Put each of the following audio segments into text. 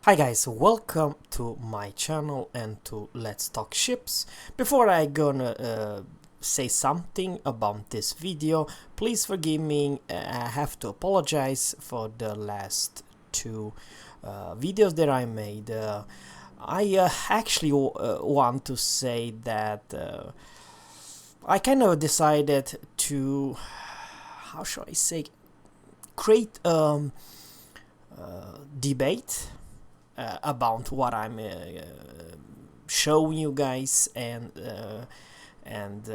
Hi guys, welcome to my channel and to Let's Talk Ships. Before I gonna say something about this video, please forgive me, I have to apologize for the last two videos that I made. I actually want to say that I kind of decided to, how should I say, create debate about what I'm showing you guys and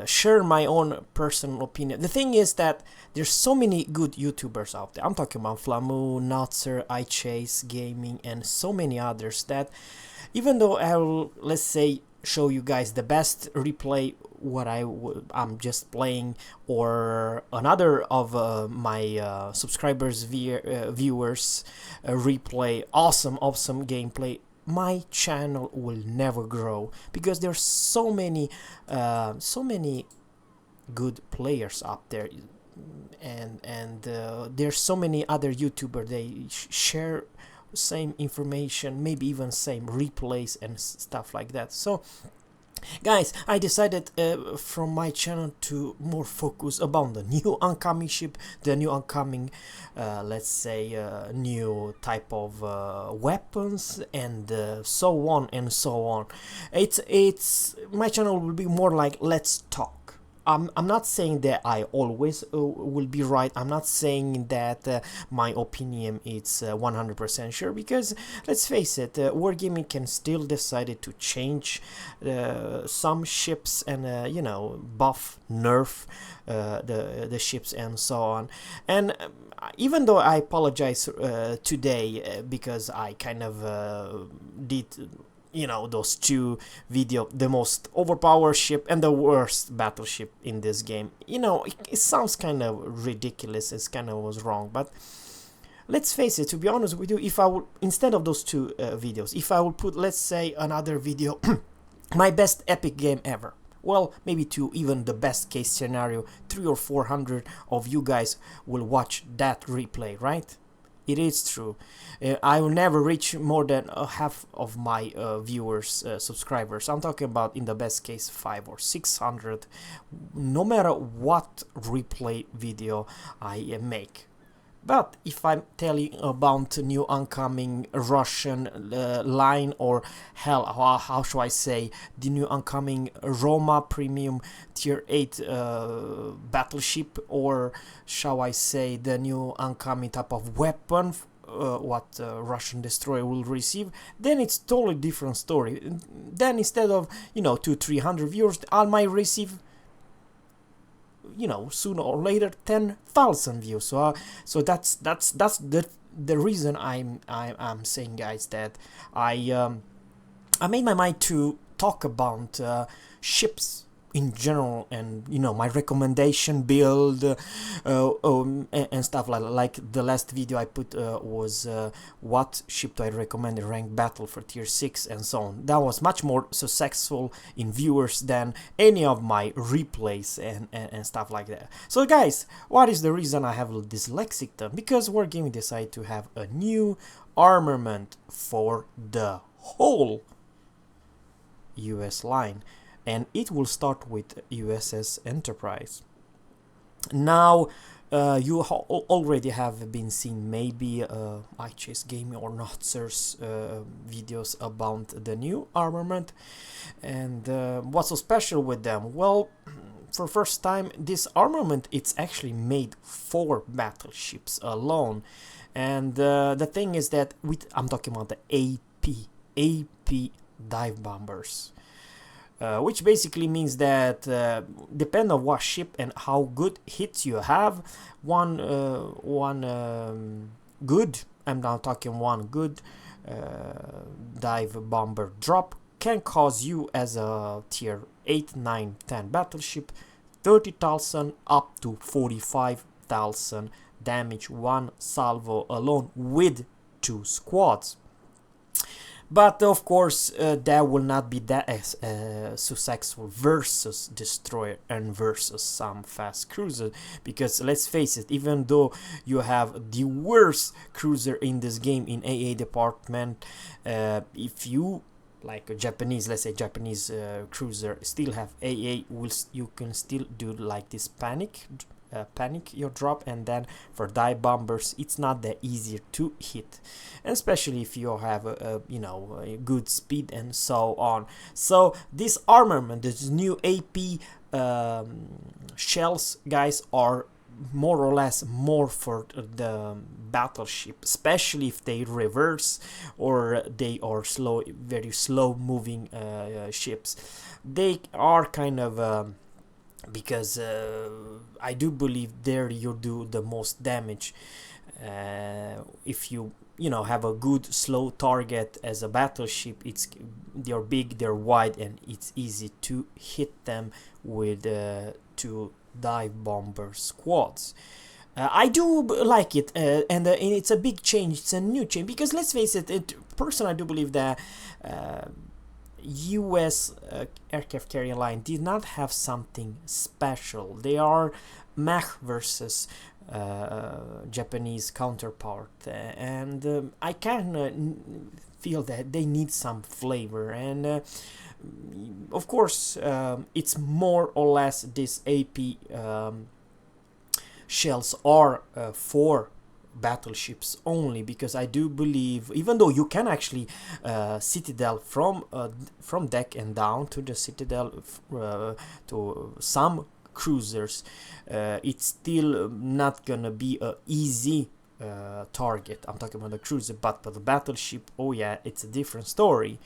share my own personal opinion. The thing is that there's so many good YouTubers out there. I'm talking about Flamu, Notzer, iChase Gaming, and so many others that even though I will, let's say, show you guys the best replay what I'm just playing, or another of my subscribers viewers replay awesome gameplay, my channel will never grow because there's so many good players up there, and there's so many other YouTubers. They share same information, maybe even same replays and stuff like that. So guys, I decided from my channel to more focus about the new oncoming ship, the new oncoming let's say new type of weapons, and so on and so on. It's my channel will be more like let's talk. I'm not saying that I always will be right. I'm not saying that my opinion is 100% sure, because let's face it, Wargaming can still decide to change some ships and you know, buff, nerf the ships and so on. And even though I apologize today because I kind of did, you know, those two video, the most overpowered ship and the worst battleship in this game, you know, it sounds kind of ridiculous, it's kind of was wrong, but let's face it, to be honest with you, if I would, instead of those two videos, if I would put, let's say, another video my best epic game ever, well, maybe to even the best case scenario 300 or 400 of you guys will watch that replay, right? It is true. I will never reach more than half of my viewers, subscribers. I'm talking about, in the best case, 500 or 600, no matter what replay video I make. But if I'm telling about new oncoming Russian line, or hell, how should I say, the new oncoming Roma Premium Tier 8 battleship, or shall I say the new oncoming type of weapon, what Russian destroyer will receive, then it's totally different story. Then instead of, you know, 200-300 viewers, I might receive, you know, sooner or later 10,000 views. So that's the reason I'm saying, guys, that I made my mind to talk about ships in general, and you know, my recommendation build and stuff like the last video I put was what ship do I recommend in ranked battle for tier 6 and so on. That was much more successful in viewers than any of my replays and stuff like that. So guys, what is the reason I have a dyslexic term? Because Wargaming decided to have a new armament for the whole US line, and it will start with USS Enterprise. Now, you already have been seeing maybe iChase Gaming or Notzer's videos about the new armament, and what's so special with them? Well, for first time, this armament, it's actually made for battleships alone, and the thing is that I'm talking about the AP dive bombers. Which basically means that depending on what ship and how good hits you have, one good, I'm now talking one good dive bomber drop can cause you, as a tier 8, 9, 10 battleship, 30,000 up to 45,000 damage, one salvo alone with 2 squads. But of course, that will not be that successful versus destroyer and versus some fast cruiser, because let's face it, even though you have the worst cruiser in this game in AA department, if you like a Japanese, let's say Japanese cruiser still have AA, you can still do like this panic your drop, and then for dive bombers it's not that easier to hit, and especially if you have a good speed and so on. So this armament, this new AP shells, guys, are more or less more for the battleship, especially if they reverse or they are slow, very slow moving ships. They are kind of because I do believe there you do the most damage if you have a good slow target as a battleship. They're big, they're wide, and it's easy to hit them with two dive bomber squads. I do like it, and it's a big change. It's a new change because let's face it. Personally, I do believe that U.S. Aircraft carrier line did not have something special. They are Mach versus Japanese counterpart, and I kind of feel that they need some flavor, and of course it's more or less this AP shells are for battleships only, because I do believe, even though you can actually citadel from deck and down to the citadel to some cruisers, it's still not gonna be a easy target. I'm talking about the cruiser, but for the battleship, oh yeah, it's a different story.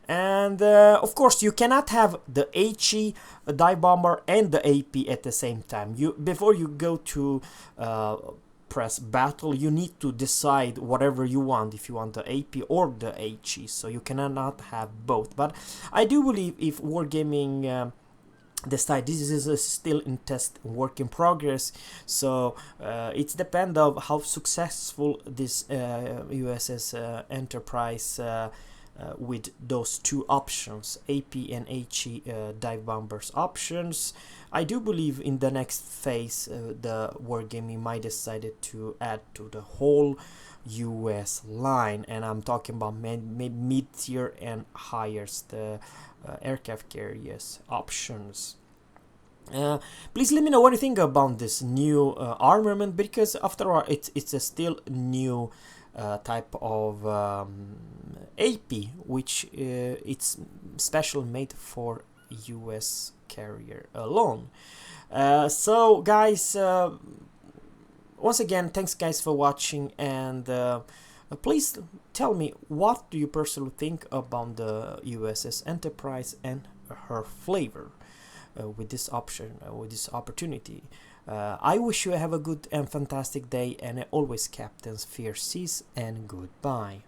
And of course you cannot have the HE dive bomber and the AP at the same time. Before you go to press battle, you need to decide whatever you want, if you want the AP or the HE, so you cannot have both. But I do believe if Wargaming decide, this is still in test, work in progress, so it's depend of how successful this USS Enterprise with those two options, AP and HE dive bombers options. I do believe in the next phase the Wargaming might decided to add to the whole US line, and I'm talking about mid-tier and highest aircraft carriers options. Please let me know what you think about this new armament, because after all it's a still new type of AP, which it's special made for US carrier alone. So guys, once again, thanks guys for watching, and please tell me, what do you personally think about the USS Enterprise and her flavor with this option, with this opportunity. I wish you have a good and fantastic day, and always captains, fair seas, and goodbye.